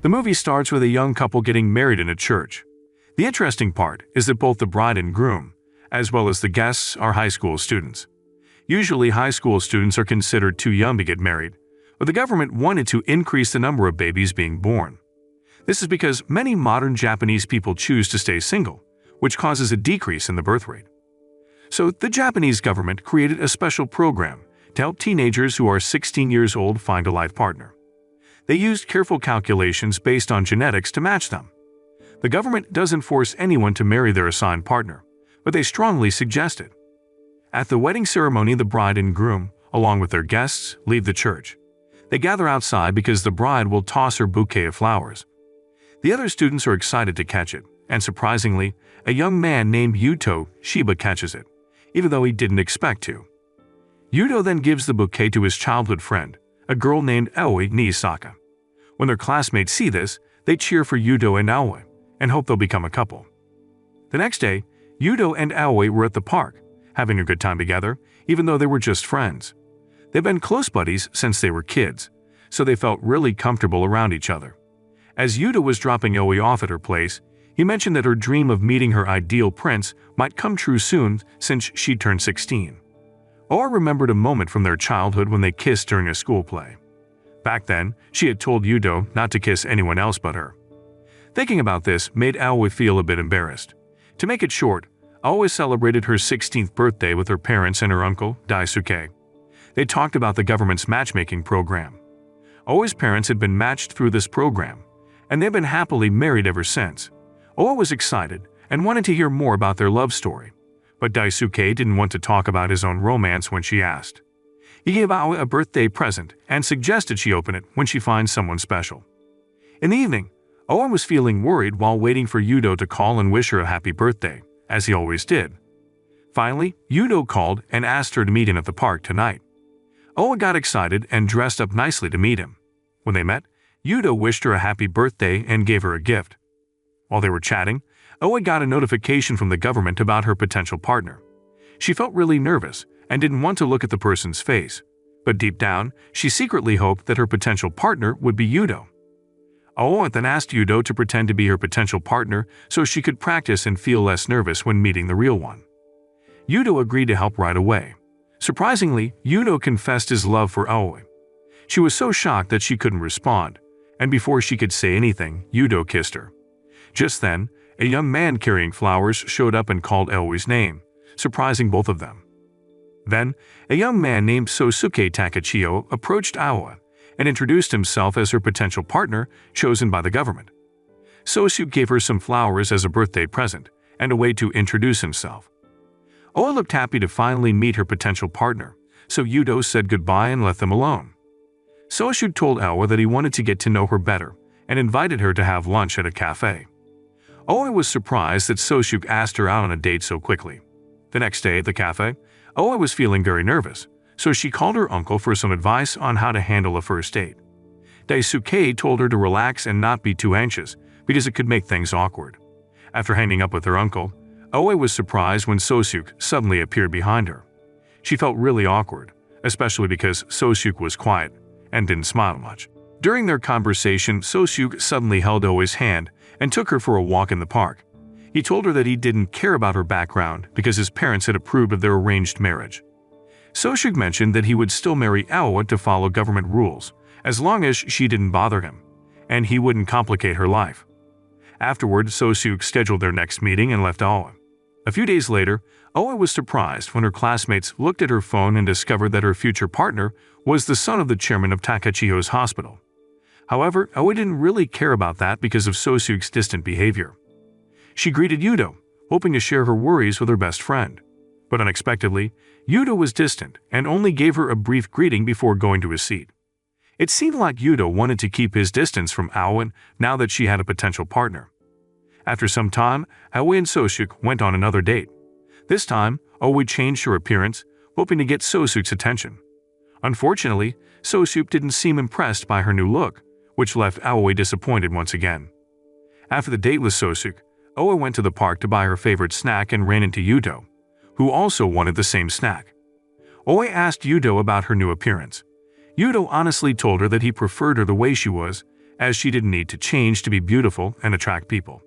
The movie starts with a young couple getting married in a church. The interesting part is that both the bride and groom, as well as the guests, are high school students. Usually, high school students are considered too young to get married, but the government wanted to increase the number of babies being born. This is because many modern Japanese people choose to stay single, which causes a decrease in the birth rate. So the Japanese government created a special program to help teenagers who are 16 years old find a life partner. They used careful calculations based on genetics to match them. The government doesn't force anyone to marry their assigned partner, but they strongly suggest it. At the wedding ceremony, the bride and groom, along with their guests, leave the church. They gather outside because the bride will toss her bouquet of flowers. The other students are excited to catch it, and surprisingly, a young man named Yuto Shiba catches it, even though he didn't expect to. Yuto then gives the bouquet to his childhood friend, a girl named Aoi Nisaka. When their classmates see this, they cheer for Yuto and Aoi, and hope they'll become a couple. The next day, Yuto and Aoi were at the park, having a good time together, even though they were just friends. They've been close buddies since they were kids, so they felt really comfortable around each other. As Yuto was dropping Aoi off at her place, he mentioned that her dream of meeting her ideal prince might come true soon since she turned 16. Aoi remembered a moment from their childhood when they kissed during a school play. Back then, she had told Yuto not to kiss anyone else but her. Thinking about this made Aoi feel a bit embarrassed. To make it short, Aoi celebrated her 16th birthday with her parents and her uncle, Daisuke. They talked about the government's matchmaking program. Aoi's parents had been matched through this program, and they've been happily married ever since. Aoi was excited and wanted to hear more about their love story, but Daisuke didn't want to talk about his own romance when she asked. He gave Aoi a birthday present and suggested she open it when she finds someone special. In the evening, Aoi was feeling worried while waiting for Yuto to call and wish her a happy birthday, as he always did. Finally, Yuto called and asked her to meet him at the park tonight. Aoi got excited and dressed up nicely to meet him. When they met, Yuto wished her a happy birthday and gave her a gift. While they were chatting, Aoi got a notification from the government about her potential partner. She felt really nervous and didn't want to look at the person's face, but deep down, she secretly hoped that her potential partner would be Yuto. Aoi then asked Yuto to pretend to be her potential partner so she could practice and feel less nervous when meeting the real one. Yuto agreed to help right away. Surprisingly, Yuto confessed his love for Aoi. She was so shocked that she couldn't respond, and before she could say anything, Yuto kissed her. Just then, a young man carrying flowers showed up and called Aoi's name, surprising both of them. Then, a young man named Sosuke Takachiyo approached Aoi and introduced himself as her potential partner chosen by the government. Sosuke gave her some flowers as a birthday present and a way to introduce himself. Aoi looked happy to finally meet her potential partner, so Yuto said goodbye and left them alone. Sosuke told Aoi that he wanted to get to know her better and invited her to have lunch at a cafe. Aoi was surprised that Sosuke asked her out on a date so quickly. The next day at the cafe, Aoi was feeling very nervous, so she called her uncle for some advice on how to handle a first date. Daisuke told her to relax and not be too anxious because it could make things awkward. After hanging up with her uncle, Aoi was surprised when Sosuke suddenly appeared behind her. She felt really awkward, especially because Sosuke was quiet and didn't smile much. During their conversation, Sosuke suddenly held Aoi's hand and took her for a walk in the park. He told her that he didn't care about her background because his parents had approved of their arranged marriage. Sosuke mentioned that he would still marry Aoi to follow government rules, as long as she didn't bother him, and he wouldn't complicate her life. Afterward, Sosuke scheduled their next meeting and left Aoi. A few days later, Aoi was surprised when her classmates looked at her phone and discovered that her future partner was the son of the chairman of Takachiyo's hospital. However, Aoi didn't really care about that because of Sosuke's distant behavior. She greeted Yuto, hoping to share her worries with her best friend. But unexpectedly, Yuto was distant and only gave her a brief greeting before going to his seat. It seemed like Yuto wanted to keep his distance from Aoi now that she had a potential partner. After some time, Aoi and Sosuke went on another date. This time, Aoi changed her appearance, hoping to get Sosuke's attention. Unfortunately, Sosuke didn't seem impressed by her new look, which left Aoi disappointed once again. After the date with Sosuke, Aoi went to the park to buy her favorite snack and ran into Yuto, who also wanted the same snack. Aoi asked Yuto about her new appearance. Yuto honestly told her that he preferred her the way she was, as she didn't need to change to be beautiful and attract people.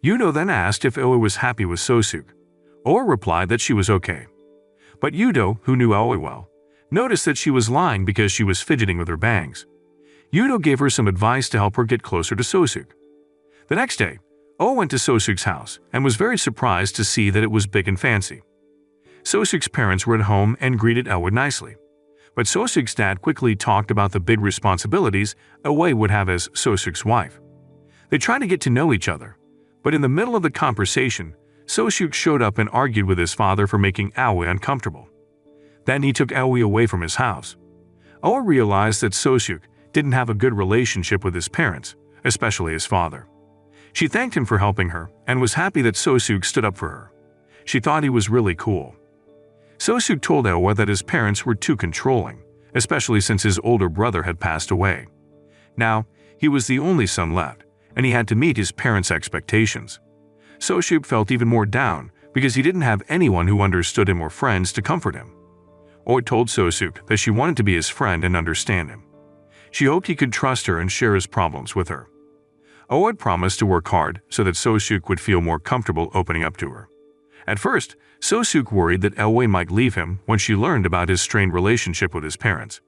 Yudo then asked if Aoi was happy with Sosuk. Aoi replied that she was okay. But Yudo, who knew Aoi well, noticed that she was lying because she was fidgeting with her bangs. Yudo gave her some advice to help her get closer to Sosuk. The next day, Aoi went to Sosuk's house and was very surprised to see that it was big and fancy. Sosuk's parents were at home and greeted Aoi nicely. But Sosuk's dad quickly talked about the big responsibilities Aoi would have as Sosuk's wife. They tried to get to know each other, but in the middle of the conversation, Sosuk showed up and argued with his father for making Aoi uncomfortable. Then he took Aoi away from his house. Aoi realized that Sosuk didn't have a good relationship with his parents, especially his father. She thanked him for helping her and was happy that Sosuk stood up for her. She thought he was really cool. Sosuk told Aoi that his parents were too controlling, especially since his older brother had passed away. Now, he was the only son left, and he had to meet his parents' expectations. Sosuk felt even more down because he didn't have anyone who understood him or friends to comfort him. Aoi told Sosuk that she wanted to be his friend and understand him. She hoped he could trust her and share his problems with her. Aoi promised to work hard so that Sosuk would feel more comfortable opening up to her. At first, Sosuk worried that Aoi might leave him when she learned about his strained relationship with his parents.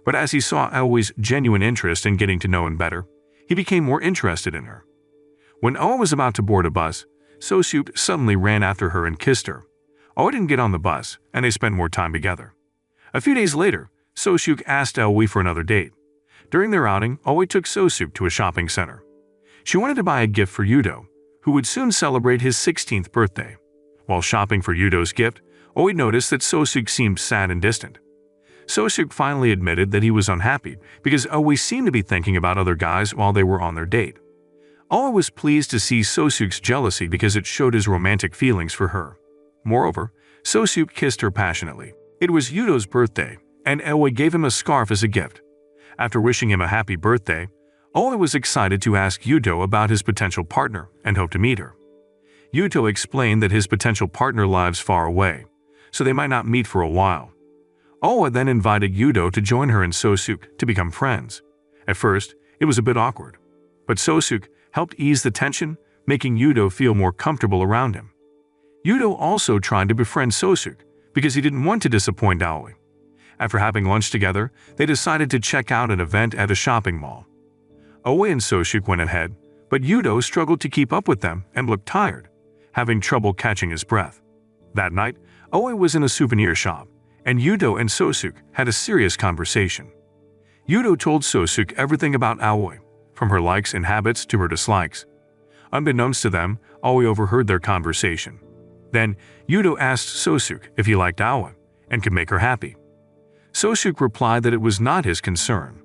But as he saw Aoi's genuine interest in getting to know him better, he became more interested in her. When Aoi was about to board a bus, Sosuk suddenly ran after her and kissed her. Aoi didn't get on the bus, and they spent more time together. A few days later, Sosuk asked Aoi for another date. During their outing, Aoi took Sosuk to a shopping center. She wanted to buy a gift for Yudo, who would soon celebrate his 16th birthday. While shopping for Yudo's gift, Aoi noticed that Sosuk seemed sad and distant. Sosuk finally admitted that he was unhappy because Aoi seemed to be thinking about other guys while they were on their date. Aoi was pleased to see Sosuk's jealousy because it showed his romantic feelings for her. Moreover, Sosuk kissed her passionately. It was Yudo's birthday, and Aoi gave him a scarf as a gift. After wishing him a happy birthday, Aoi was excited to ask Yudo about his potential partner and hoped to meet her. Yudo explained that his potential partner lives far away, so they might not meet for a while. Aoi then invited Yudo to join her and Sosuk to become friends. At first, it was a bit awkward, but Sosuk helped ease the tension, making Yudo feel more comfortable around him. Yudo also tried to befriend Sosuk because he didn't want to disappoint Aoi. After having lunch together, they decided to check out an event at a shopping mall. Aoi and Sosuk went ahead, but Yudo struggled to keep up with them and looked tired, having trouble catching his breath. That night, Aoi was in a souvenir shop, and Yudo and Sosuk had a serious conversation. Yudo told Sosuk everything about Aoi, from her likes and habits to her dislikes. Unbeknownst to them, Aoi overheard their conversation. Then, Yudo asked Sosuk if he liked Aoi and could make her happy. Sosuk replied that it was not his concern.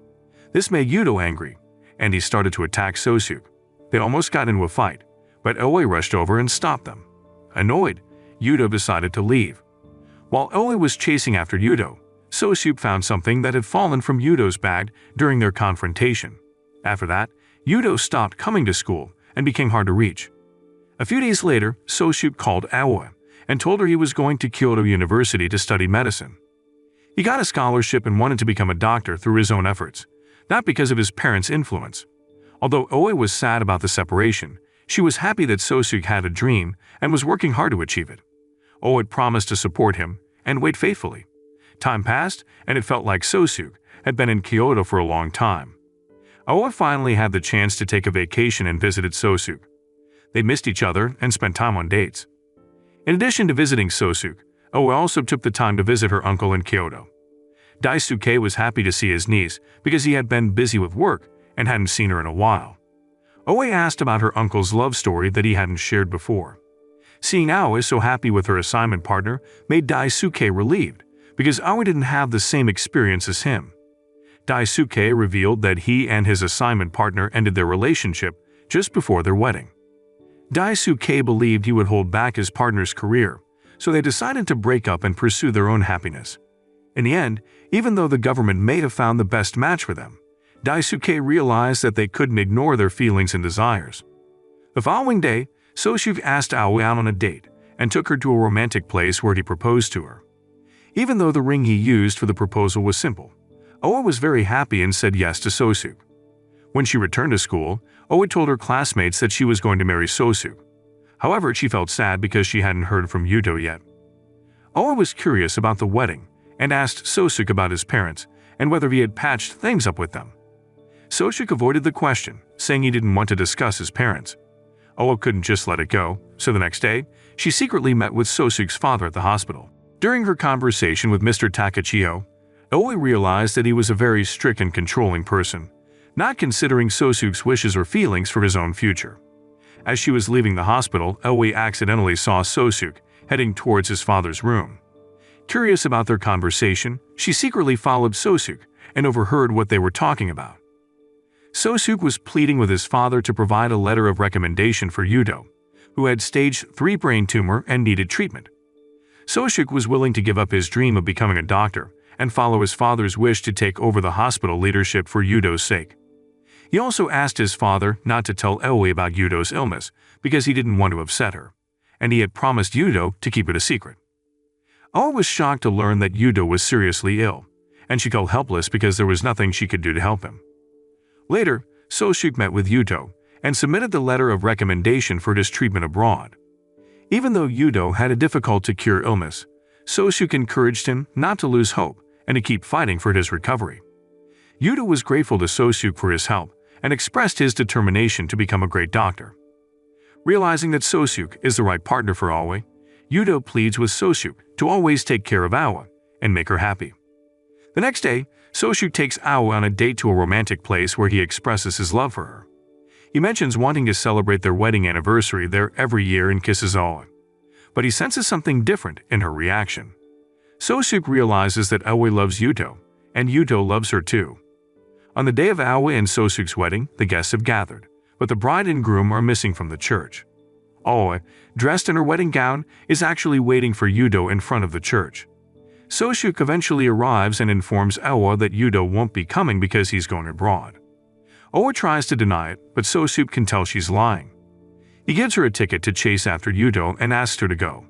This made Yudo angry, and he started to attack Sosuk. They almost got into a fight, but Aoi rushed over and stopped them. Annoyed, Yudo decided to leave. While Aoi was chasing after Yudo, Sosuk found something that had fallen from Yudo's bag during their confrontation. After that, Yudo stopped coming to school and became hard to reach. A few days later, Sosuk called Aoi and told her he was going to Kyoto University to study medicine. He got a scholarship and wanted to become a doctor through his own efforts, not because of his parents' influence. Although Aoi was sad about the separation, she was happy that Sosuk had a dream and was working hard to achieve it. Aoi promised to support him and wait faithfully. Time passed, and it felt like Sosuk had been in Kyoto for a long time. Aoi finally had the chance to take a vacation and visited Sosuk. They missed each other and spent time on dates. In addition to visiting Sosuk, Aoi also took the time to visit her uncle in Kyoto. Daisuke was happy to see his niece because he had been busy with work and hadn't seen her in a while. Aoi asked about her uncle's love story that he hadn't shared before. Seeing Aoi so happy with her assignment partner made Daisuke relieved because Aoi didn't have the same experience as him. Daisuke revealed that he and his assignment partner ended their relationship just before their wedding. Daisuke believed he would hold back his partner's career, so they decided to break up and pursue their own happiness. In the end, even though the government may have found the best match for them, Daisuke realized that they couldn't ignore their feelings and desires. The following day, Sosuk asked Aoi out on a date and took her to a romantic place where he proposed to her. Even though the ring he used for the proposal was simple, Aoi was very happy and said yes to Sosuk. When she returned to school, Oe told her classmates that she was going to marry Sosuk. However, she felt sad because she hadn't heard from Yudo yet. Oe was curious about the wedding and asked Sosuk about his parents and whether he had patched things up with them. Sosuk avoided the question, saying he didn't want to discuss his parents. Oe couldn't just let it go, so the next day, she secretly met with Sosuk's father at the hospital. During her conversation with Mr. Takachio, Oe realized that he was a very strict and controlling person, not considering Sosuk's wishes or feelings for his own future. As she was leaving the hospital, Oe accidentally saw Sosuk heading towards his father's room. Curious about their conversation, she secretly followed Sosuk and overheard what they were talking about. Sosuk was pleading with his father to provide a letter of recommendation for Yudo, who had stage 3 brain tumor and needed treatment. Sosuk was willing to give up his dream of becoming a doctor and follow his father's wish to take over the hospital leadership for Yudo's sake. He also asked his father not to tell Oe about Yudo's illness because he didn't want to upset her, and he had promised Yudo to keep it a secret. Oe was shocked to learn that Yudo was seriously ill, and she felt helpless because there was nothing she could do to help him. Later, Sosuk met with Yudo and submitted the letter of recommendation for his treatment abroad. Even though Yudo had a difficult-to-cure illness, Sosuk encouraged him not to lose hope and to keep fighting for his recovery. Yudo was grateful to Sosuk for his help and expressed his determination to become a great doctor. Realizing that Sosuk is the right partner for Oe, Yudo pleads with Sosuk to always take care of Oe and make her happy. The next day, Sosuk takes Oe on a date to a romantic place where he expresses his love for her. He mentions wanting to celebrate their wedding anniversary there every year and kisses Oe, but he senses something different in her reaction. Sosuk realizes that Oe loves Yudo, and Yudo loves her too. On the day of Oe and Sosuk's wedding, the guests have gathered, but the bride and groom are missing from the church. Oe, dressed in her wedding gown, is actually waiting for Yudo in front of the church. Sosuk eventually arrives and informs Oe that Yudo won't be coming because he's going abroad. Oe tries to deny it, but Sosuk can tell she's lying. He gives her a ticket to chase after Yudo and asks her to go.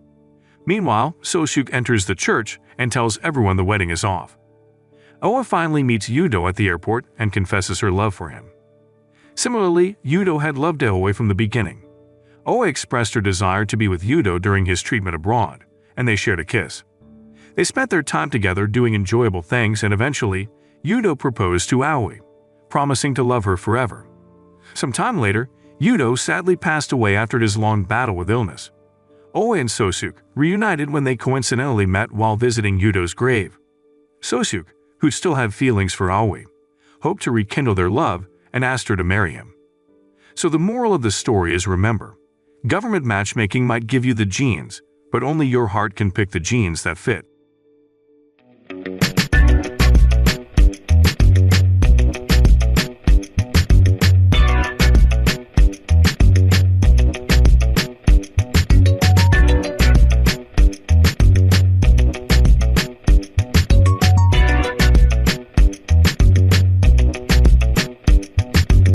Meanwhile, Sosuk enters the church and tells everyone the wedding is off. Oe finally meets Yudo at the airport and confesses her love for him. Similarly, Yudo had loved Oe from the beginning. Oe expressed her desire to be with Yudo during his treatment abroad, and they shared a kiss. They spent their time together doing enjoyable things, and eventually, Yudo proposed to Oe, promising to love her forever. Some time later, Yudo sadly passed away after his long battle with illness. Oe and Sosuk reunited when they coincidentally met while visiting Yudo's grave. Sosuk, who still had feelings for Oe, hoped to rekindle their love and asked her to marry him. So the moral of the story is, remember, government matchmaking might give you the genes, but only your heart can pick the genes that fit.